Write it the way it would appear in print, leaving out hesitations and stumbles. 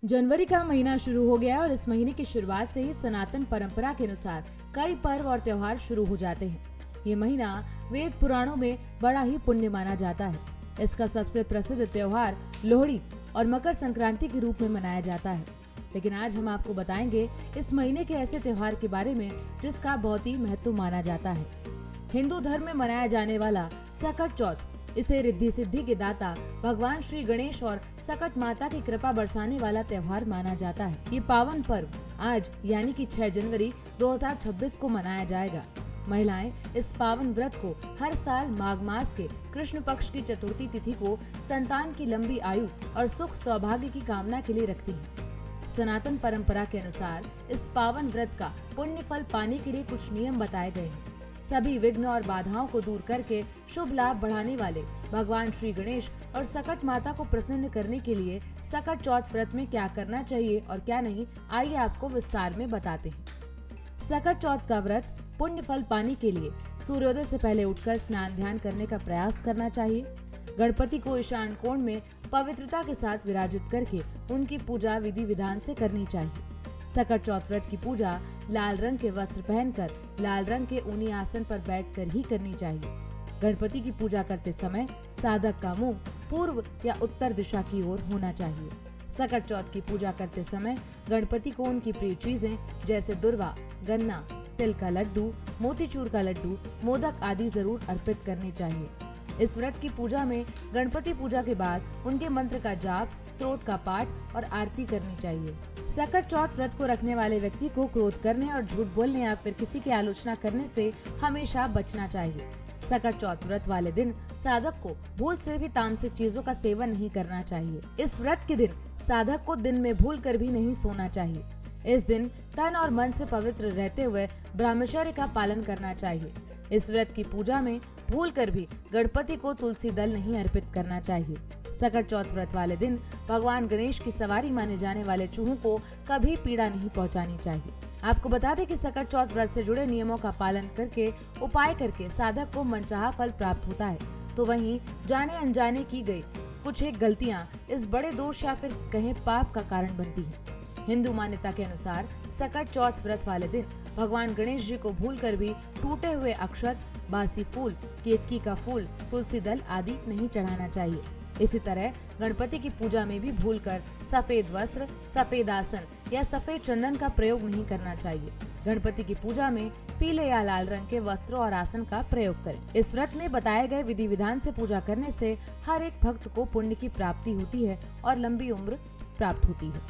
जनवरी का महीना शुरू हो गया और इस महीने की शुरुआत से ही सनातन परंपरा के अनुसार कई पर्व और त्योहार शुरू हो जाते हैं। ये महीना वेद पुराणों में बड़ा ही पुण्य माना जाता है। इसका सबसे प्रसिद्ध त्योहार लोहड़ी और मकर संक्रांति के रूप में मनाया जाता है। लेकिन आज हम आपको बताएंगे इस महीने के ऐसे त्योहार के बारे में जिसका बहुत ही महत्व माना जाता है। हिंदू धर्म में मनाया जाने वाला सकट चौथ, इसे रिद्धि सिद्धि के दाता भगवान श्री गणेश और सकट माता की कृपा बरसाने वाला त्योहार माना जाता है। ये पावन पर्व आज यानी कि 6 जनवरी 2026 को मनाया जाएगा। महिलाएं इस पावन व्रत को हर साल माघ मास के कृष्ण पक्ष की चतुर्थी तिथि को संतान की लंबी आयु और सुख सौभाग्य की कामना के लिए रखती हैं। सनातन परंपरा के अनुसार इस पावन व्रत का पुण्य फल पाने के लिए कुछ नियम बताए गए हैं। सभी विघ्न और बाधाओं को दूर करके शुभ लाभ बढ़ाने वाले भगवान श्री गणेश और सकट माता को प्रसन्न करने के लिए सकट चौथ व्रत में क्या करना चाहिए और क्या नहीं, आइए आपको विस्तार में बताते हैं। सकट चौथ का व्रत पुण्य फल पाने के लिए सूर्योदय से पहले उठकर स्नान ध्यान करने का प्रयास करना चाहिए। गणपति को ईशान कोण में पवित्रता के साथ विराजित करके उनकी पूजा विधि विधान से करनी चाहिए। सकट चौथ व्रत की पूजा लाल रंग के वस्त्र पहनकर लाल रंग के ऊनी आसन पर बैठकर ही करनी चाहिए। गणपति की पूजा करते समय साधक का मुंह पूर्व या उत्तर दिशा की ओर होना चाहिए। सकट चौथ की पूजा करते समय गणपति को उनकी प्रिय चीजें जैसे दुर्वा, गन्ना, तिल का लड्डू, मोतीचूर का लड्डू, मोदक आदि जरूर अर्पित करने चाहिए। इस व्रत की पूजा में गणपति पूजा के बाद उनके मंत्र का जाप, स्तोत्र का पाठ और आरती करनी चाहिए। सकट चौथ व्रत को रखने वाले व्यक्ति को क्रोध करने और झूठ बोलने या फिर किसी की आलोचना करने से हमेशा बचना चाहिए। सकट चौथ व्रत वाले दिन साधक को भूल से भी तामसिक चीजों का सेवन नहीं करना चाहिए। इस व्रत के दिन साधक को दिन में भूल कर भी नहीं सोना चाहिए। इस दिन तन और मन से पवित्र रहते हुए ब्रह्मचर्य का पालन करना चाहिए। इस व्रत की पूजा में भूल कर भी गणपति को तुलसी दल नहीं अर्पित करना चाहिए। सकट चौथ व्रत वाले दिन भगवान गणेश की सवारी माने जाने वाले चूहों को कभी पीड़ा नहीं पहुंचानी चाहिए। आपको बता दें कि सकट चौथ व्रत से जुड़े नियमों का पालन करके उपाय करके साधक को मनचाहा फल प्राप्त होता है। तो वहीं जाने अनजाने की गई कुछ एक गलतियां इस बड़े दोष या फिर कहें पाप का कारण बनती है। हिंदू मान्यता के अनुसार सकट चौथ व्रत वाले दिन भगवान गणेश जी को भूलकर भी टूटे हुए अक्षत, बासी फूल, केतकी का फूल, तुलसी दल आदि नहीं चढ़ाना चाहिए। इसी तरह गणपति की पूजा में भी भूलकर सफेद वस्त्र, सफेद आसन या सफेद चंदन का प्रयोग नहीं करना चाहिए। गणपति की पूजा में पीले या लाल रंग के वस्त्र और आसन का प्रयोग करें। इस व्रत में बताए गए विधि विधान से पूजा करने से हर एक भक्त को पुण्य की प्राप्ति होती है और लंबी उम्र प्राप्त होती है।